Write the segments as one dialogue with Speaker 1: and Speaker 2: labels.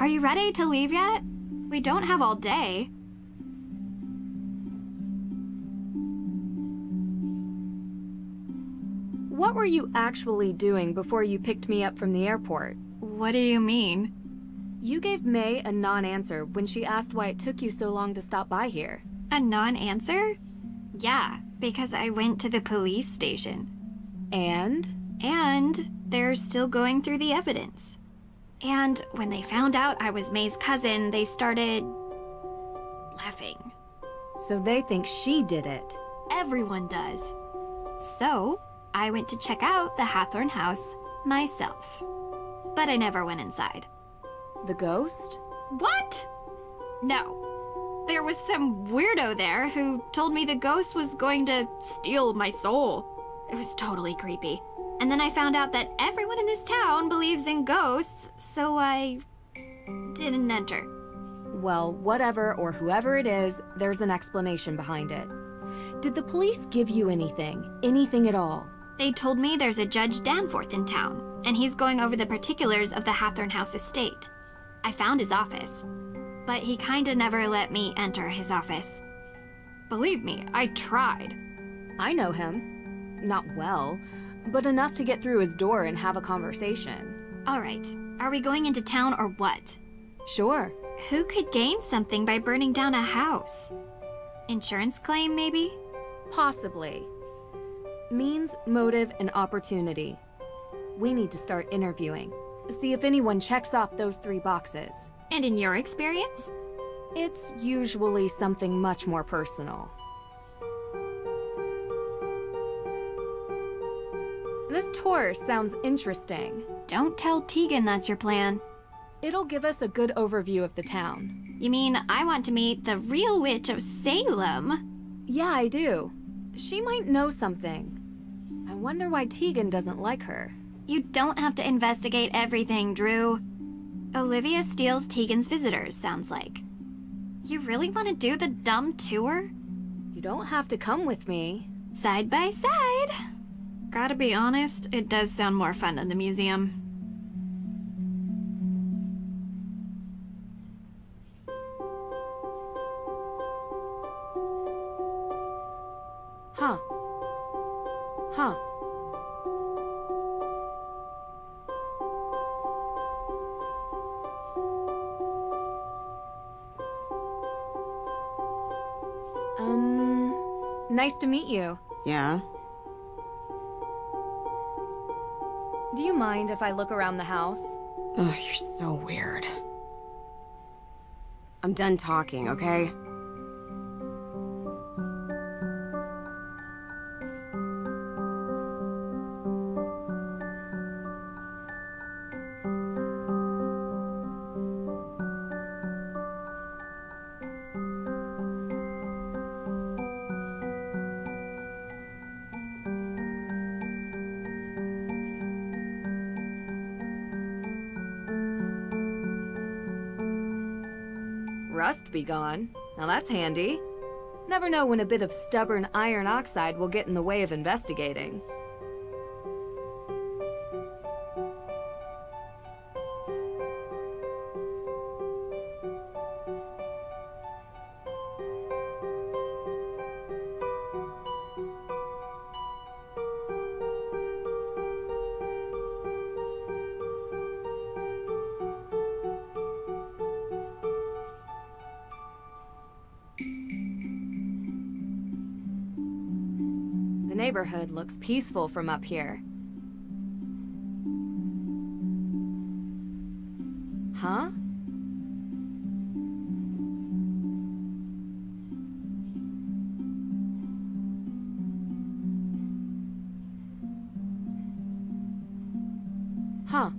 Speaker 1: Are you ready to leave yet? We don't have all day.
Speaker 2: What were you actually doing before you picked me up from the airport?
Speaker 1: What do you mean?
Speaker 2: You gave May a non-answer when she asked why it took you so long to stop by here.
Speaker 1: A non-answer? Yeah, because I went to the police station.
Speaker 2: And?
Speaker 1: And they're still going through the evidence. And when they found out I was May's cousin, they started laughing.
Speaker 2: So they think she did it.
Speaker 1: Everyone does. So I went to check out the Hathorn house myself. But I never went inside.
Speaker 2: The ghost?
Speaker 1: What? No. There was some weirdo there who told me the ghost was going to steal my soul. It was totally creepy. And then I found out that everyone in this town believes in ghosts, so I didn't enter.
Speaker 2: Well, whatever or whoever it is, there's an explanation behind it. Did the police give you anything? Anything at all?
Speaker 1: They told me there's a Judge Danforth in town, and he's going over the particulars of the Hathorn House estate. I found his office, but he kinda never let me enter his office. Believe me, I tried.
Speaker 2: I know him. Not well, but enough to get through his door and have a conversation.
Speaker 1: All right, are we going into town or what?
Speaker 2: Sure.
Speaker 1: Who could gain something by burning down a house? Insurance claim, maybe?
Speaker 2: Possibly. Means, motive, and opportunity. We need to start interviewing. See if anyone checks off those 3 boxes.
Speaker 1: And in your experience?
Speaker 2: It's usually something much more personal. This tour sounds interesting.
Speaker 1: Don't tell Teegan that's your plan.
Speaker 2: It'll give us a good overview of the town.
Speaker 1: You mean I want to meet the real witch of Salem?
Speaker 2: Yeah, I do. She might know something. I wonder why Teegan doesn't like her.
Speaker 1: You don't have to investigate everything, Drew. Olivia steals Teegan's visitors, sounds like. You really want to do the dumb tour?
Speaker 2: You don't have to come with me.
Speaker 1: Side by side. Gotta be honest, it does sound more fun than the museum.
Speaker 2: Huh. Huh. Nice to meet you.
Speaker 3: Yeah?
Speaker 2: Do you mind if I look around the house?
Speaker 3: Ugh, you're so weird. I'm done talking, okay?
Speaker 2: Rust be gone. Now that's handy. Never know when a bit of stubborn iron oxide will get in the way of investigating. The neighborhood looks peaceful from up here. Huh? Huh.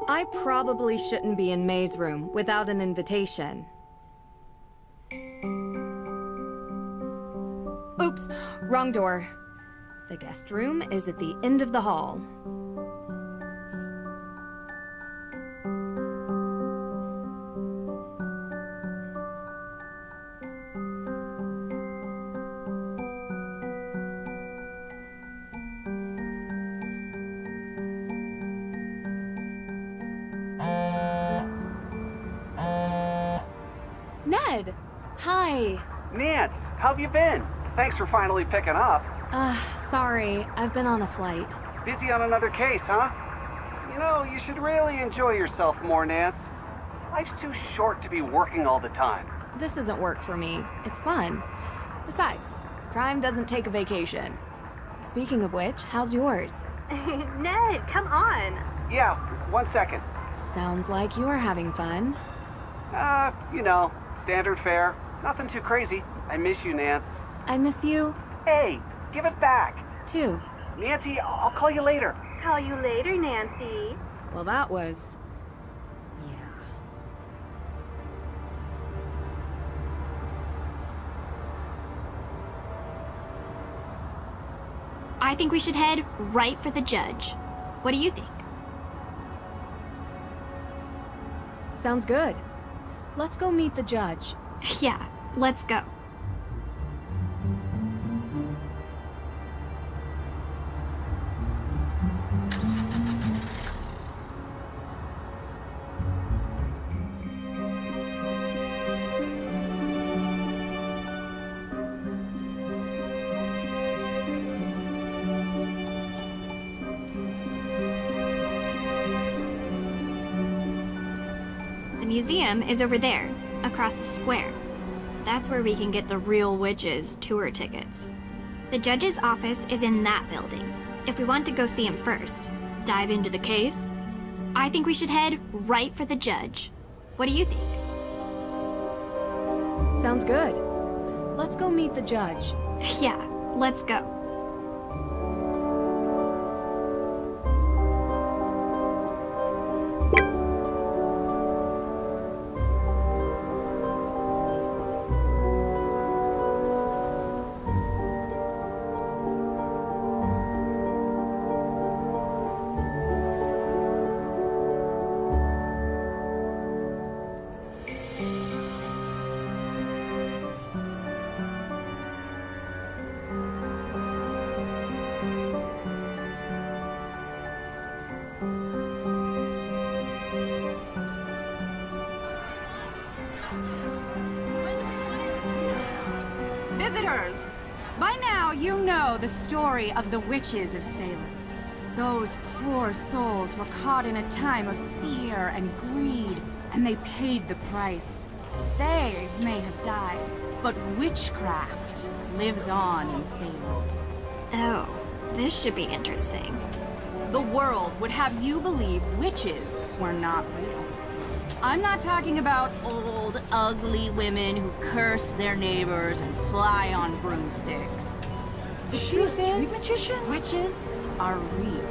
Speaker 2: I probably shouldn't be in May's room without an invitation. Oops, wrong door. The guest room is at the end of the hall. Ned! Hi!
Speaker 4: Nance, how have you been? Thanks for finally picking up.
Speaker 2: Sorry, I've been on a flight.
Speaker 4: Busy on another case, huh? You know, you should really enjoy yourself more, Nance. Life's too short to be working all the time.
Speaker 2: This isn't work for me. It's fun. Besides, crime doesn't take a vacation. Speaking of which, how's yours?
Speaker 5: Ned, come on.
Speaker 4: Yeah, 1 second.
Speaker 2: Sounds like you're having fun.
Speaker 4: You know, standard fare. Nothing too crazy. I miss you, Nance.
Speaker 2: I miss you,
Speaker 4: Hey, give it back.
Speaker 2: too.
Speaker 4: Nancy, I'll call you later.
Speaker 5: Call you later, Nancy.
Speaker 2: Well, that was... yeah.
Speaker 1: I think we should head right for the judge. What do you think?
Speaker 2: Sounds good. Let's go meet the judge.
Speaker 1: Yeah, let's go. The museum is over there, across the square. That's where we can get the Real Witches tour tickets. The judge's office is in that building. If we want to go see him first, dive into the case, I think we should head right for the judge. What do you think?
Speaker 2: Sounds good. Let's go meet the judge.
Speaker 1: Yeah, let's go.
Speaker 6: Visitors! By now you know the story of the witches of Salem. Those poor souls were caught in a time of fear and greed, and they paid the price. They may have died, but witchcraft lives on in Salem.
Speaker 1: Oh, this should be interesting.
Speaker 6: The world would have you believe witches were not real. I'm not talking about old, ugly women who curse their neighbors and fly on broomsticks. The truth is, witches are real.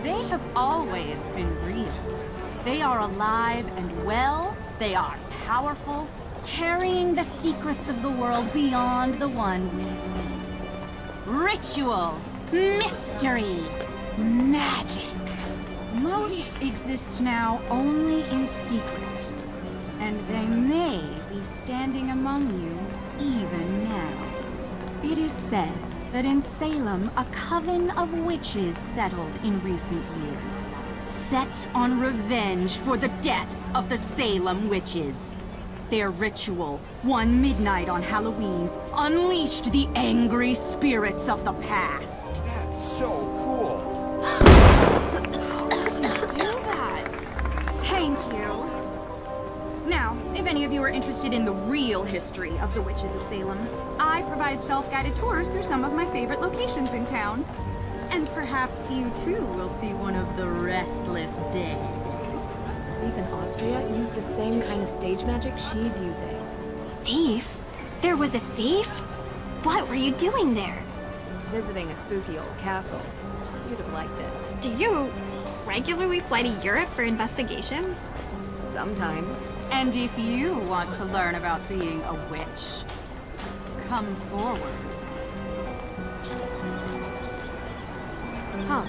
Speaker 6: They have always been real. They are alive and well. They are powerful, carrying the secrets of the world beyond the one we see. Ritual, mystery, magic. Most exist now only in secret, and they may be standing among you even now. It is said that in Salem, a coven of witches settled in recent years, set on revenge for the deaths of the Salem witches. Their ritual, one midnight on Halloween, unleashed the angry spirits of the past.
Speaker 7: That's so cool.
Speaker 6: Thank you. Now, if any of you are interested in the real history of the witches of Salem, I provide self-guided tours through some of my favorite locations in town. And perhaps you too will see one of the restless dead.
Speaker 2: Thief in Austria used the same kind of stage magic she's using.
Speaker 1: Thief? There was a thief? What were you doing there?
Speaker 2: Visiting a spooky old castle. You'd have liked it.
Speaker 1: Do you regularly fly to Europe for investigations?
Speaker 2: Sometimes.
Speaker 6: And if you want to learn about being a witch, come forward.
Speaker 2: Huh.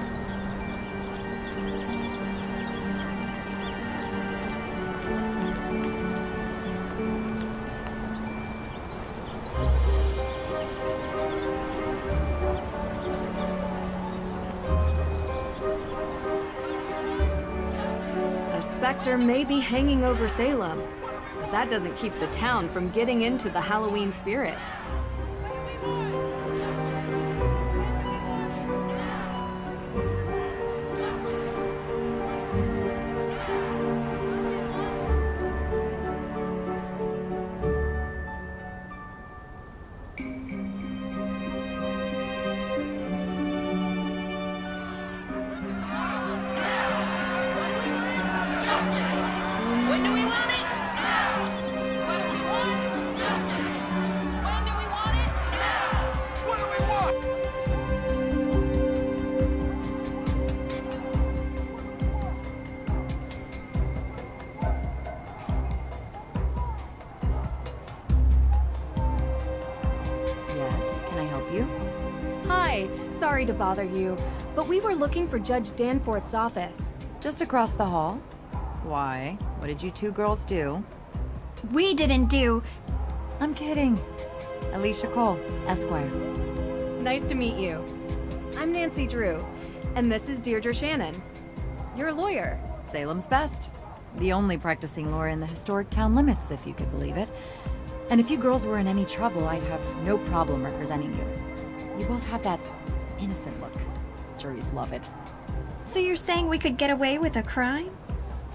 Speaker 2: A specter may be hanging over Salem, but that doesn't keep the town from getting into the Halloween spirit. Hi, sorry to bother you, but we were looking for Judge Danforth's office.
Speaker 7: Just across the hall. Why? What did you two girls do?
Speaker 1: We didn't do...
Speaker 7: I'm kidding. Alicia Cole, Esquire.
Speaker 2: Nice to meet you. I'm Nnacy Drew, and this is Deirdre Shannon. You're a lawyer.
Speaker 7: Salem's best. The only practicing lawyer in the historic town limits, if you could believe it. And if you girls were in any trouble, I'd have no problem representing you. You both have that innocent look. Juries love it.
Speaker 1: So you're saying we could get away with a crime?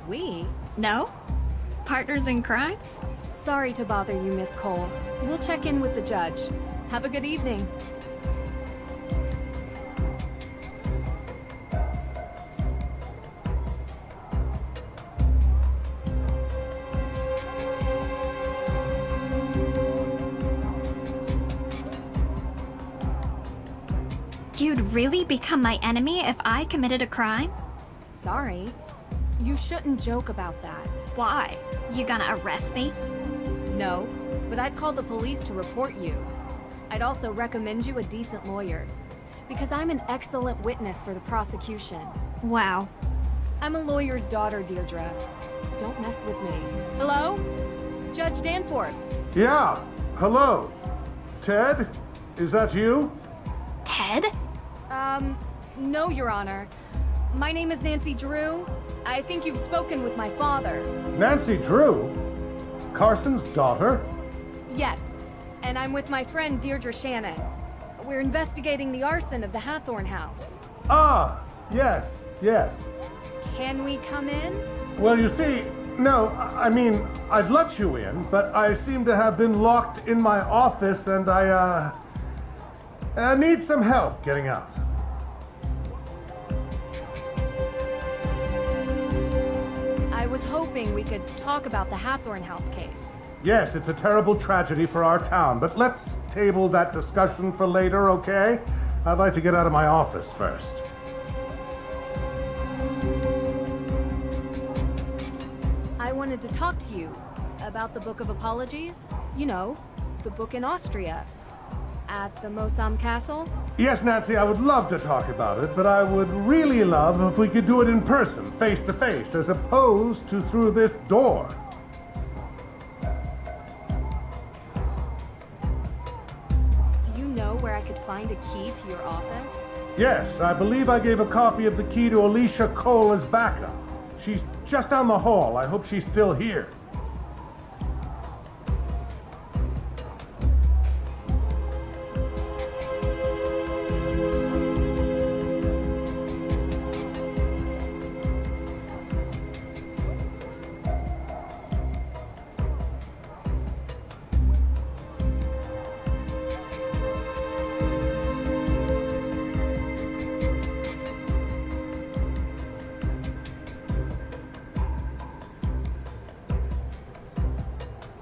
Speaker 2: We?
Speaker 1: No? Partners in crime?
Speaker 2: Sorry to bother you, Miss Cole. We'll check in with the judge. Have a good evening.
Speaker 1: You'd really become my enemy if I committed a crime?
Speaker 2: Sorry. You shouldn't joke about that.
Speaker 1: Why? You gonna arrest me?
Speaker 2: No, but I'd call the police to report you. I'd also recommend you a decent lawyer, because I'm an excellent witness for the prosecution.
Speaker 1: Wow.
Speaker 2: I'm a lawyer's daughter, Deirdre. Don't mess with me. Hello? Judge Danforth.
Speaker 8: Yeah, hello. Ted? Is that you?
Speaker 1: Ted?
Speaker 2: No, Your Honor. My name is Nnacy Drew. I think you've spoken with my father.
Speaker 8: Nnacy Drew? Carson's daughter?
Speaker 2: Yes, and I'm with my friend Deirdre Shannon. We're investigating the arson of the Hathorn house.
Speaker 8: Ah, yes, yes.
Speaker 2: Can we come in?
Speaker 8: Well, you see, no, I mean, I'd let you in, but I seem to have been locked in my office and I need some help getting out.
Speaker 2: I was hoping we could talk about the Hathorn house case.
Speaker 8: Yes, it's a terrible tragedy for our town, but let's table that discussion for later, okay? I'd like to get out of my office first.
Speaker 2: I wanted to talk to you about the Book of Apologies. You know, the book in Austria. At the Mosam Castle?
Speaker 8: Yes, Nnacy, I would love to talk about it, but I would really love if we could do it in person, face to face, as opposed to through this door.
Speaker 2: Do you know where I could find a key to your office?
Speaker 8: Yes, I believe I gave a copy of the key to Alicia Cole as backup. She's just down the hall. I hope she's still here.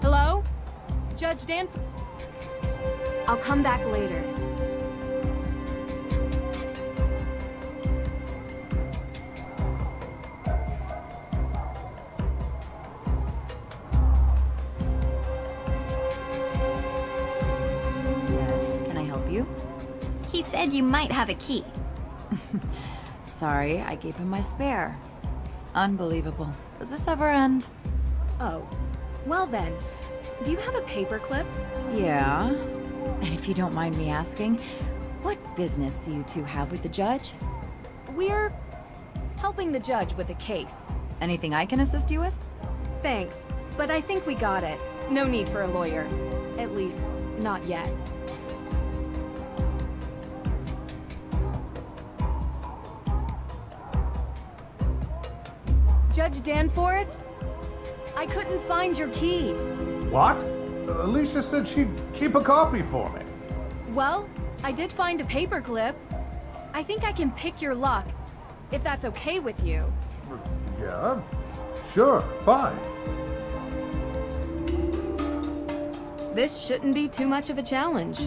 Speaker 2: Hello? Judge Danforth? I'll come back later.
Speaker 1: He said you might have a key.
Speaker 7: Sorry, I gave him my spare. Unbelievable. Does this ever end?
Speaker 2: Oh. Well then, do you have a paperclip?
Speaker 7: Yeah. And if you don't mind me asking, what business do you two have with the judge?
Speaker 2: We're helping the judge with a case.
Speaker 7: Anything I can assist you with?
Speaker 2: Thanks, but I think we got it. No need for a lawyer. At least, not yet. Judge Danforth? I couldn't find your key.
Speaker 8: What? Alicia said she'd keep a copy for me.
Speaker 2: Well, I did find a paperclip. I think I can pick your lock, if that's okay with you.
Speaker 8: Yeah, sure, fine.
Speaker 2: This shouldn't be too much of a challenge.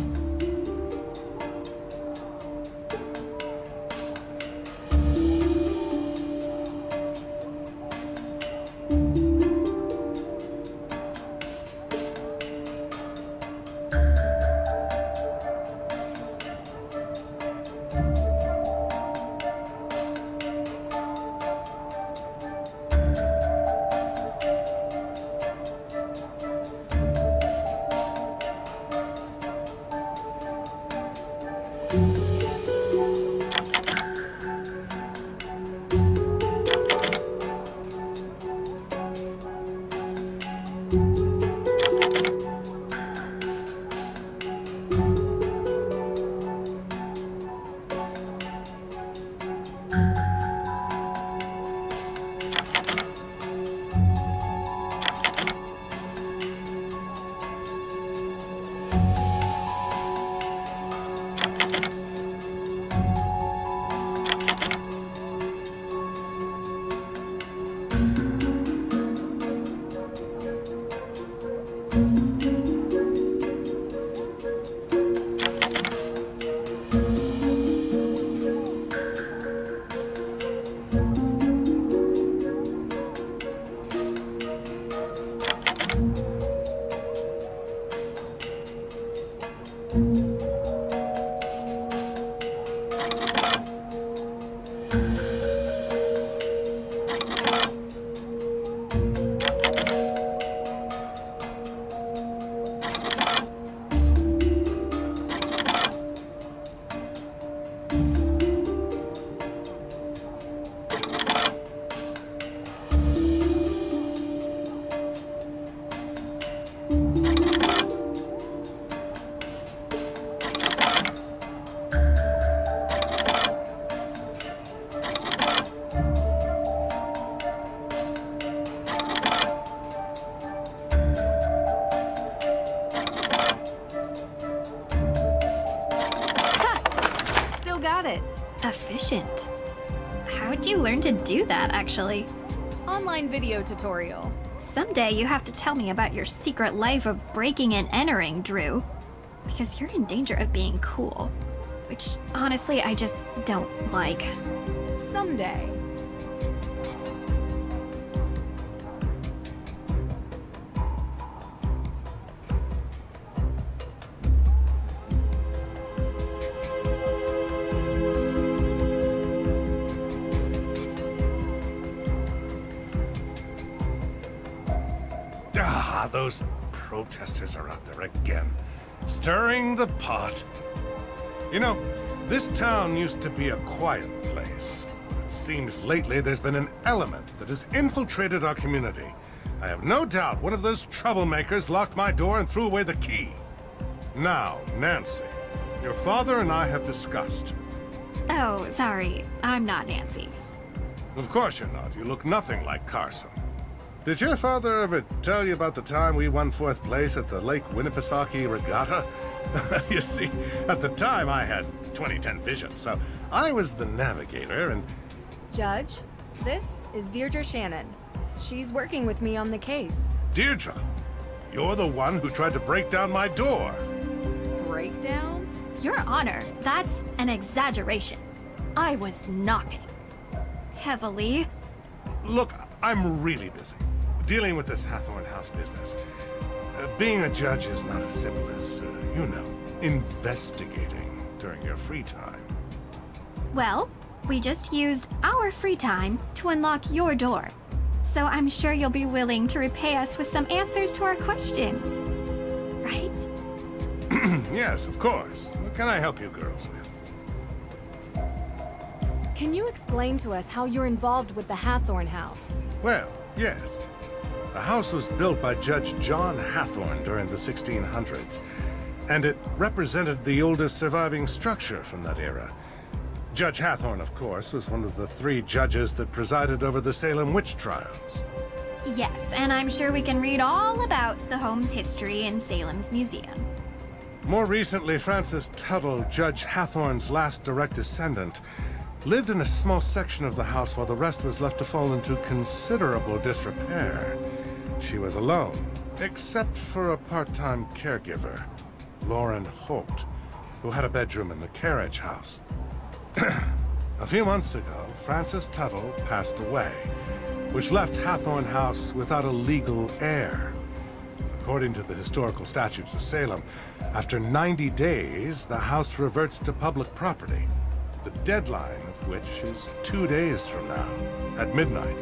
Speaker 1: Efficient. How'd you learn to do that, actually?
Speaker 2: Online video tutorial.
Speaker 1: Someday you have to tell me about your secret life of breaking and entering, Drew. Because you're in danger of being cool. Which, honestly, I just don't like.
Speaker 2: Someday.
Speaker 8: Those protesters are out there again, stirring the pot. You know, this town used to be a quiet place. It seems lately there's been an element that has infiltrated our community. I have no doubt one of those troublemakers locked my door and threw away the key. Now, Nnacy, your father and I have discussed.
Speaker 1: Oh, sorry. I'm not Nnacy.
Speaker 8: Of course you're not. You look nothing like Carson. Did your father ever tell you about the time we won 4th place at the Lake Winnipesaukee Regatta? You see, at the time I had 20/10 vision, so I was the navigator and...
Speaker 2: Judge, this is Deirdre Shannon. She's working with me on the case.
Speaker 8: Deirdre, you're the one who tried to break down my door.
Speaker 2: Breakdown?
Speaker 1: Your Honor, that's an exaggeration. I was knocking. Heavily.
Speaker 8: Look, I'm really busy. Dealing with this Hathorne House business. Being a judge is not as simple as, you know, investigating. during your free time?
Speaker 1: Well, we just used our free time to unlock your door. So I'm sure you'll be willing to repay us with some answers to our questions. Right?
Speaker 8: Yes, of course. What can I help you girls with?
Speaker 2: Can you explain to us how you're involved with the Hathorn house?
Speaker 8: Well, yes. The house was built by Judge John Hathorn during the 1600s, and it represented the oldest surviving structure from that era. Judge Hathorn, of course, was one of the 3 judges that presided over the Salem witch trials.
Speaker 1: Yes, and I'm sure we can read all about the home's history in Salem's museum.
Speaker 8: More recently, Frances Tuttle, Judge Hathorn's last direct descendant, lived in a small section of the house while the rest was left to fall into considerable disrepair. She was alone, except for a part-time caregiver, Lauren Holt, who had a bedroom in the carriage house. A few months ago, Frances Tuttle passed away, which left Hathorn House without a legal heir. According to the historical statutes of Salem, after 90 days, the house reverts to public property, the deadline of which is 2 days from now, at midnight.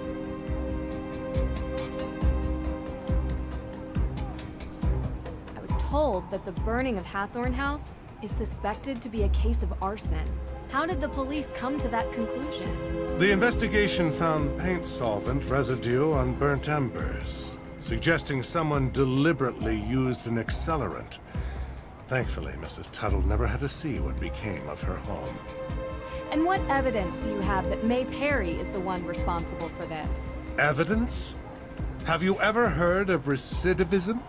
Speaker 2: I was told that the burning of Hathorn House is suspected to be a case of arson. How did the police come to that conclusion?
Speaker 8: The investigation found paint solvent residue on burnt embers, suggesting someone deliberately used an accelerant. Thankfully, Mrs. Tuttle never had to see what became of her home.
Speaker 2: And what evidence do you have that May Perry is the one responsible for this?
Speaker 8: Evidence? Have you ever heard of recidivism?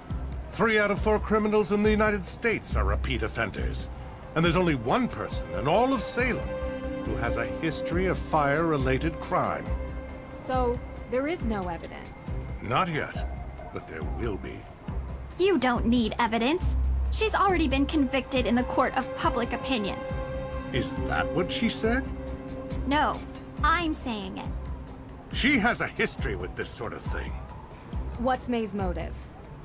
Speaker 8: 3 out of 4 criminals in the United States are repeat offenders. And there's only one person in all of Salem who has a history of fire-related crime.
Speaker 2: So, there is no evidence?
Speaker 8: Not yet, but there will be.
Speaker 1: You don't need evidence. She's already been convicted in the court of public opinion.
Speaker 8: Is that what she said?
Speaker 1: No, I'm saying it.
Speaker 8: She has a history with this sort of thing.
Speaker 2: What's May's motive?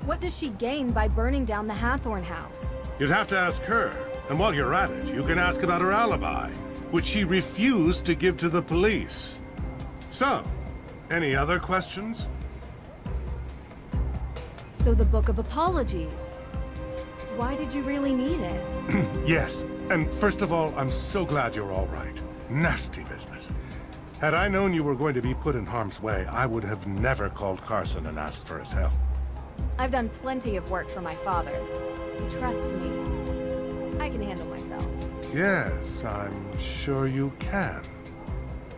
Speaker 2: What does she gain by burning down the Hathorn house?
Speaker 8: You'd have to ask her. And while you're at it, you can ask about her alibi, which she refused to give to the police. So, any other questions?
Speaker 2: So the Book of Apologies. Why did you really need it?
Speaker 8: Yes, and first of all, I'm so glad you're all right. Nasty business. Had I known you were going to be put in harm's way, I would have never called Carson and asked for his help.
Speaker 2: I've done plenty of work for my father. Trust me. I can handle myself.
Speaker 8: Yes, I'm sure you can.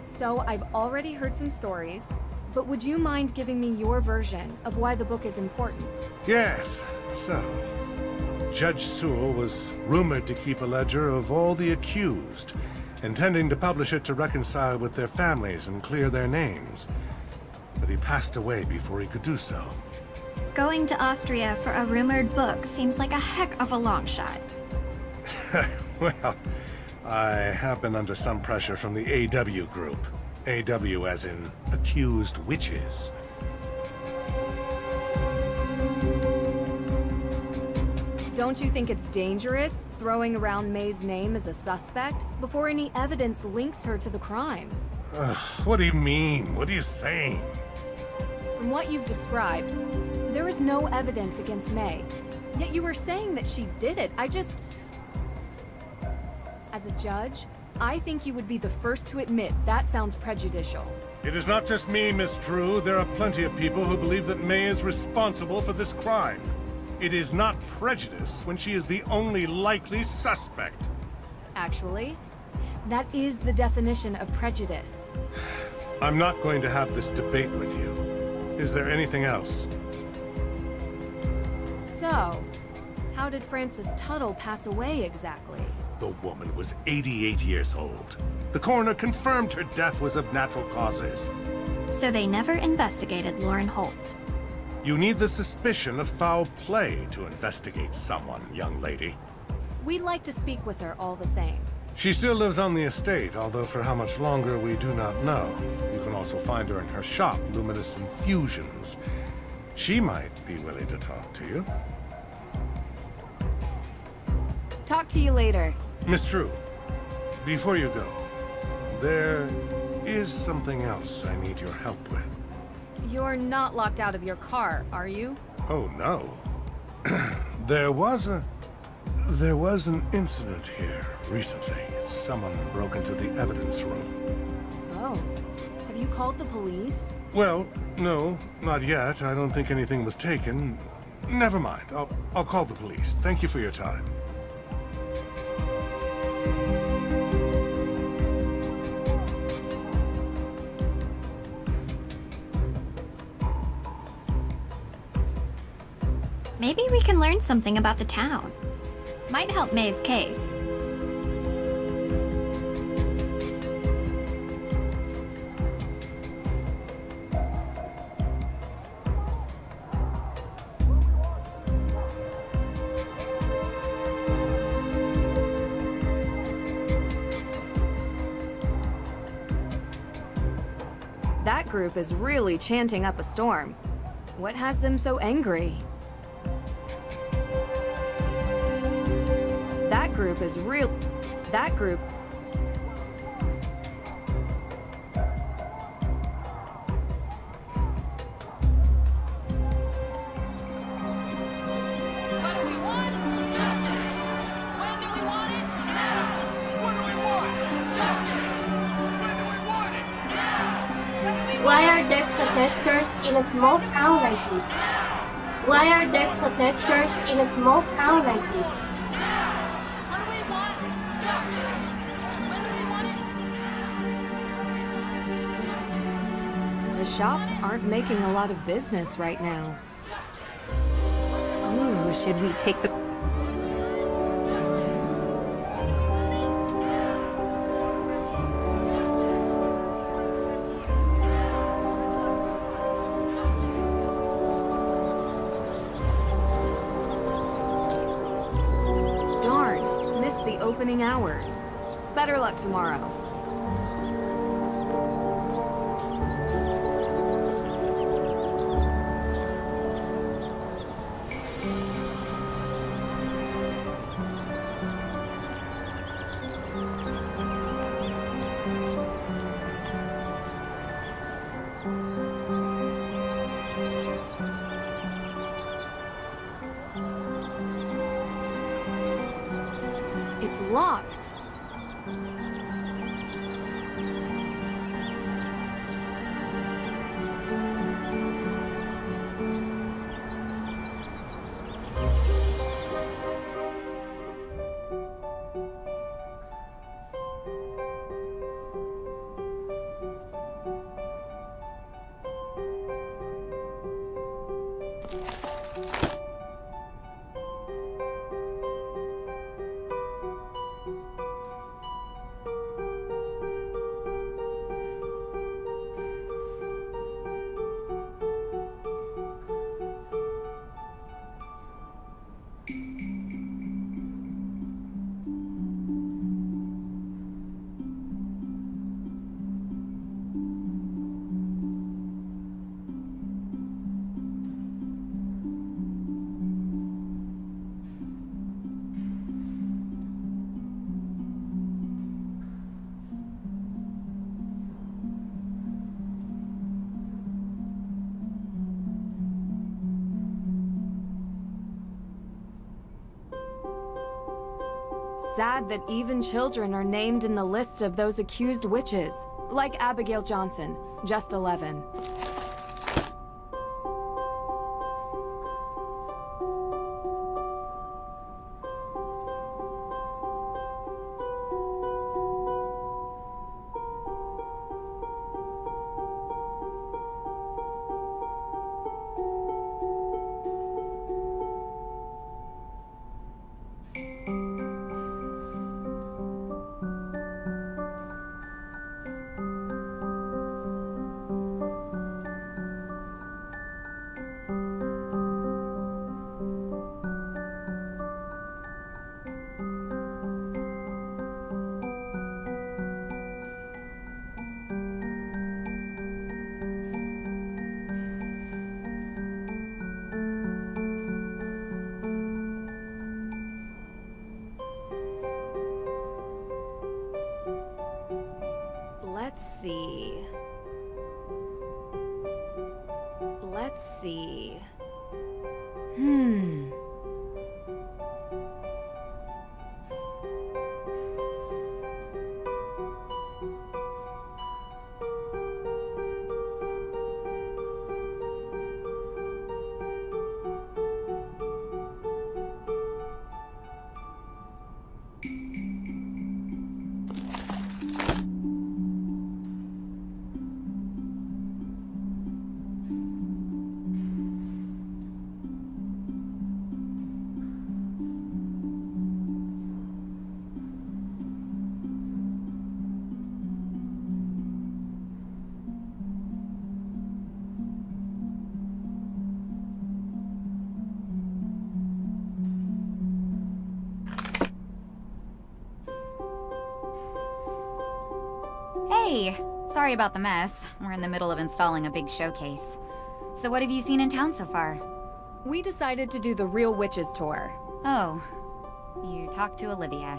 Speaker 2: So, I've already heard some stories, but would you mind giving me your version of why the book is important?
Speaker 8: Yes, so... Judge Sewell was rumored to keep a ledger of all the accused, intending to publish it to reconcile with their families and clear their names. But he passed away before he could do so.
Speaker 1: Going to Austria for a rumored book seems like a heck of a long shot.
Speaker 8: Well, I have been under some pressure from the AW group. AW as in accused witches.
Speaker 2: Don't you think it's dangerous throwing around May's name as a suspect before any evidence links her to the crime?
Speaker 8: What do you mean? What are you saying?
Speaker 2: From what you've described, there is no evidence against May. Yet you were saying that she did it. As a judge, I think you would be the first to admit that sounds prejudicial.
Speaker 8: It is not just me, Miss Drew. There are plenty of people who believe that May is responsible for this crime. It is not prejudice when she is the only likely suspect.
Speaker 2: Actually, that is the definition of prejudice.
Speaker 8: I'm not going to have this debate with you. Is there anything else?
Speaker 2: So, how did Frances Tuttle pass away exactly?
Speaker 8: The woman was 88 years old. The coroner confirmed her death was of natural causes.
Speaker 1: So they never investigated Lauren Holt.
Speaker 8: You need the suspicion of foul play to investigate someone, young lady.
Speaker 2: We'd like to speak with her all the same.
Speaker 8: She still lives on the estate, although for how much longer we do not know. You can also find her in her shop, Luminous Infusions. She might be willing to talk to you.
Speaker 2: Talk to you later.
Speaker 8: Miss Drew, before you go, there is something else I need your help with.
Speaker 2: You're not locked out of your car, are you?
Speaker 8: Oh, no. There was an incident here recently. Someone broke into the evidence room.
Speaker 2: Oh. Have you called the police?
Speaker 8: Well, no, not yet. I don't think anything was taken. Never mind. I'll call the police. Thank you for your time.
Speaker 1: Maybe we can learn something about the town. Might help May's case.
Speaker 2: That group is really chanting up a storm. What has them so angry? That group is real. That group.
Speaker 6: What do we want? Justice! When do we want it? Now! What do we want? Justice! When do we want it? Now! When do we want
Speaker 9: Why are there protesters in a small town like this? Why are there protesters in a small town like this?
Speaker 6: What do we want? Justice! When do we want it?
Speaker 2: The shops aren't making a lot of business right now.
Speaker 3: Ooh, should we take the...
Speaker 2: Darn, missed the opening hours. Better luck tomorrow. It's locked. Sad that even children are named in the list of those accused witches, like Abigail Johnson, just 11. let's see.
Speaker 7: Hey, sorry about the mess. We're in the middle of installing a big showcase. So what have you seen in town so far?
Speaker 2: We decided to do the Real Witches tour.
Speaker 7: Oh, you talked to Olivia.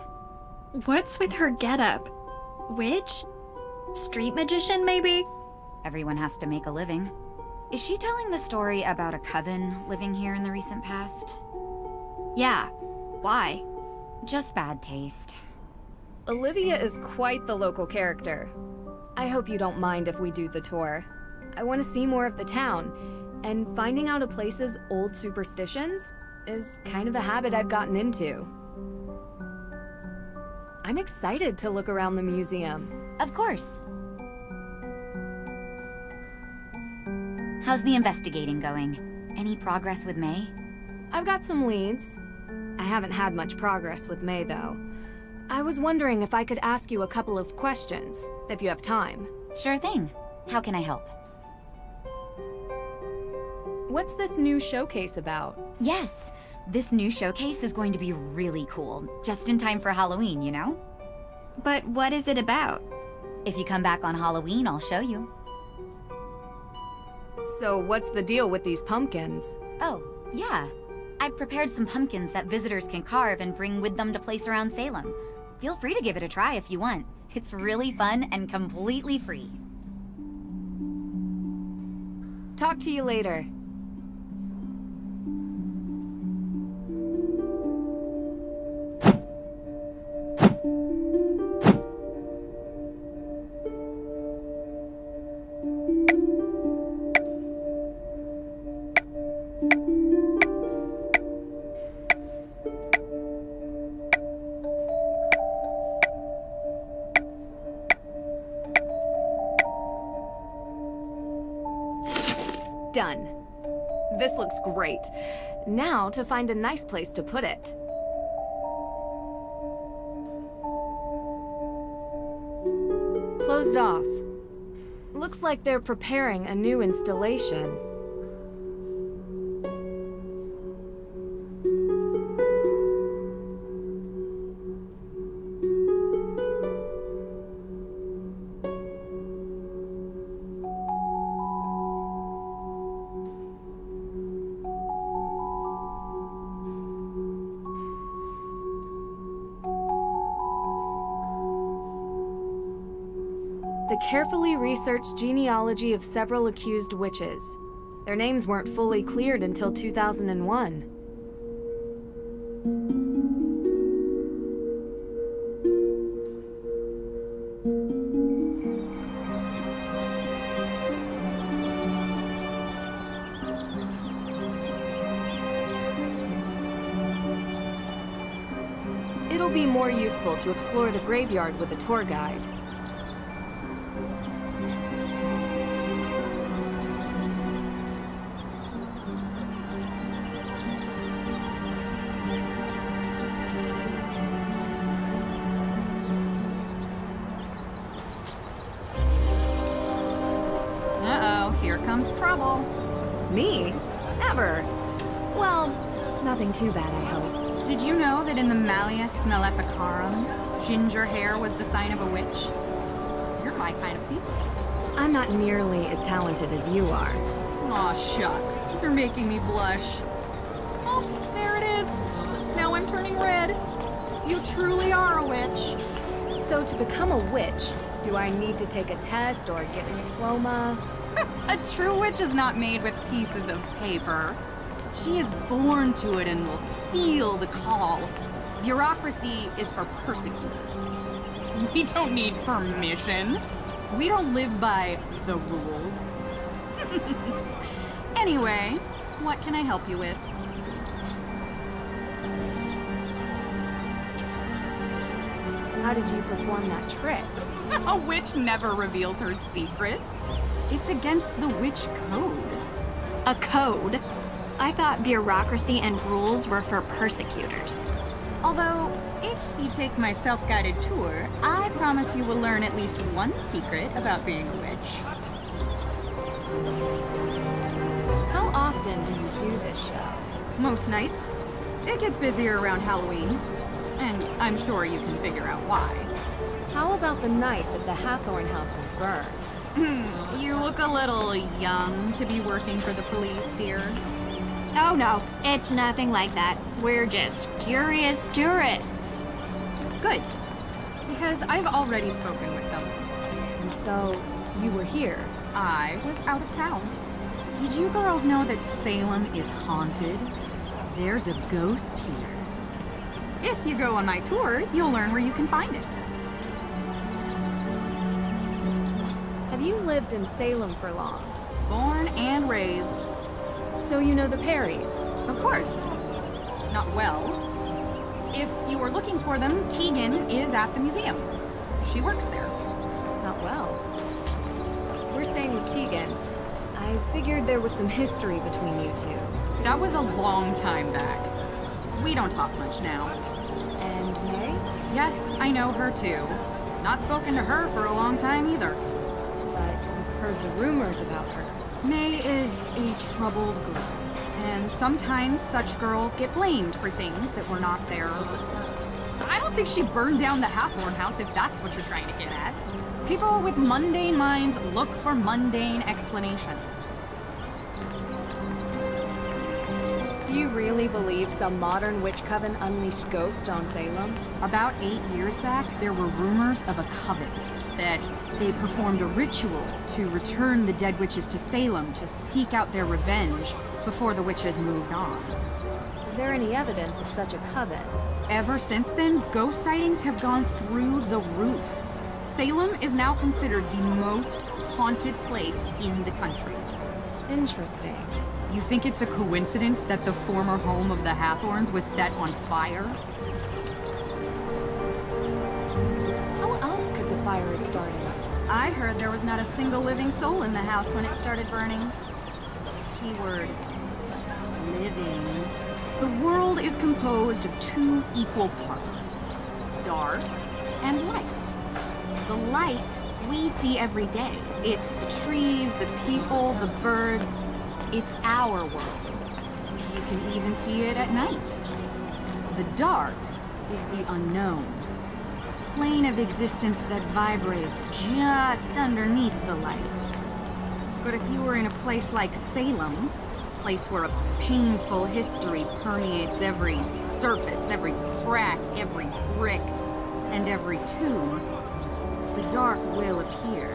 Speaker 1: What's with her getup? Witch? Street magician, maybe?
Speaker 7: Everyone has to make a living. Is she telling the story about a coven living here in the recent past?
Speaker 1: Yeah. Why?
Speaker 7: Just bad taste.
Speaker 2: Olivia is quite the local character. I hope you don't mind if we do the tour. I want to see more of the town, and finding out a place's old superstitions is kind of a habit I've gotten into. I'm excited to look around the museum.
Speaker 7: Of course. How's the investigating going? Any progress with May?
Speaker 2: I've got some leads. I haven't had much progress with May, though. I was wondering if I could ask you a couple of questions, if you have time.
Speaker 7: Sure thing. How can I help?
Speaker 2: What's this new showcase about?
Speaker 7: Yes, this new showcase is going to be really cool. Just in time for Halloween, you know?
Speaker 1: But what is it about?
Speaker 7: If you come back on Halloween, I'll show you.
Speaker 2: So what's the deal with these pumpkins?
Speaker 7: Oh, yeah. I've prepared some pumpkins that visitors can carve and bring with them to place around Salem. Feel free to give it a try if you want. It's really fun and completely free.
Speaker 2: Talk to you later. Done. This looks great. Now to find a nice place to put it. Closed off. Looks like they're preparing a new installation. The carefully researched genealogy of several accused witches. Their names weren't fully cleared until 2001. It'll be more useful to explore the graveyard with a tour guide.
Speaker 6: Here comes trouble.
Speaker 2: Me? Never. Well, nothing too bad, I hope.
Speaker 6: Did you know that in the Malleus Maleficarum, ginger hair was the sign of a witch? You're my kind of people.
Speaker 2: I'm not nearly as talented as you are.
Speaker 6: Aw, shucks. You're making me blush. Oh, there it is. Now I'm turning red. You truly are a witch.
Speaker 2: So to become a witch, Do I need to take a test or get a diploma?
Speaker 6: A true witch is not made with pieces of paper. She is born to it and will feel the call. Bureaucracy is for persecutors. We don't need permission. We don't live by the rules. Anyway, what can I help you with?
Speaker 2: How did you perform that trick?
Speaker 6: A witch never reveals her secrets. It's against the witch code.
Speaker 1: A code? I thought bureaucracy and rules were for persecutors.
Speaker 6: Although, if you take my self-guided tour, I promise you will learn at least one secret about being a witch.
Speaker 2: How often do you do this show?
Speaker 6: Most nights. It gets busier around Halloween. And I'm sure you can figure out why.
Speaker 2: How about the night that the Hathorn house was burned?
Speaker 6: You look a little young to be working for the police, dear.
Speaker 1: Oh no, it's nothing like that. We're just curious tourists.
Speaker 6: Good. Because I've already spoken with them.
Speaker 2: And so, you were here?
Speaker 6: I was out of town. Did you girls know that Salem is haunted? There's a ghost here. If you go on my tour, you'll learn where you can find it.
Speaker 2: Have you lived in Salem for long?
Speaker 6: Born and raised.
Speaker 2: So you know the Perrys?
Speaker 6: Of course. Not well. If you were looking for them, Teegan is at the museum. She works there.
Speaker 2: Not well. We're staying with Teegan. I figured there was some history between you two.
Speaker 6: That was a long time back. We don't talk much now.
Speaker 2: And May?
Speaker 6: Yes, I know her too. Not spoken to her for a long time either.
Speaker 2: But you've heard the rumors about her.
Speaker 6: May is a troubled girl. And sometimes such girls get blamed for things that were not there. I don't think she burned down the Hathorn house if that's what you're trying to get at. People with mundane minds look for mundane explanations.
Speaker 2: Do you really believe some modern witch coven unleashed ghosts on Salem?
Speaker 6: About 8 years back, there were rumors of a coven. That they performed a ritual to return the dead witches to Salem to seek out their revenge before the witches moved on.
Speaker 2: Is there any evidence of such a coven?
Speaker 6: Ever since then, ghost sightings have gone through the roof. Salem is now considered the most haunted place in the country.
Speaker 2: Interesting.
Speaker 6: You think it's a coincidence that the former home of the Hathorns was set on fire?
Speaker 2: How else could the fire have started?
Speaker 6: I heard there was not a single living soul in the house when it started burning. Keyword, living. The world is composed of 2 equal parts, dark and light. The light we see every day. It's the trees, the people, the birds. It's our world. You can even see it at night. The dark is the unknown. A plane of existence that vibrates just underneath the light. But if you were in a place like Salem, a place where a painful history permeates every surface, every crack, every brick, and every tomb, the dark will appear.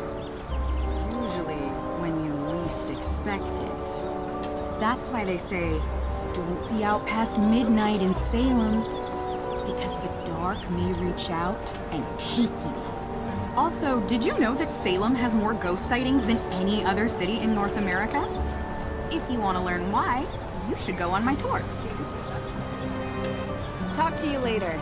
Speaker 6: Usually when you least expect it. That's why they say, don't be out past midnight in Salem, because the dark may reach out and take you. Also, did you know that Salem has more ghost sightings than any other city in North America? If you want to learn why, you should go on my tour.
Speaker 2: Talk to you later.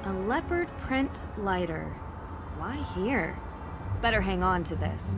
Speaker 2: A leopard print lighter. Why here? Better hang on to this.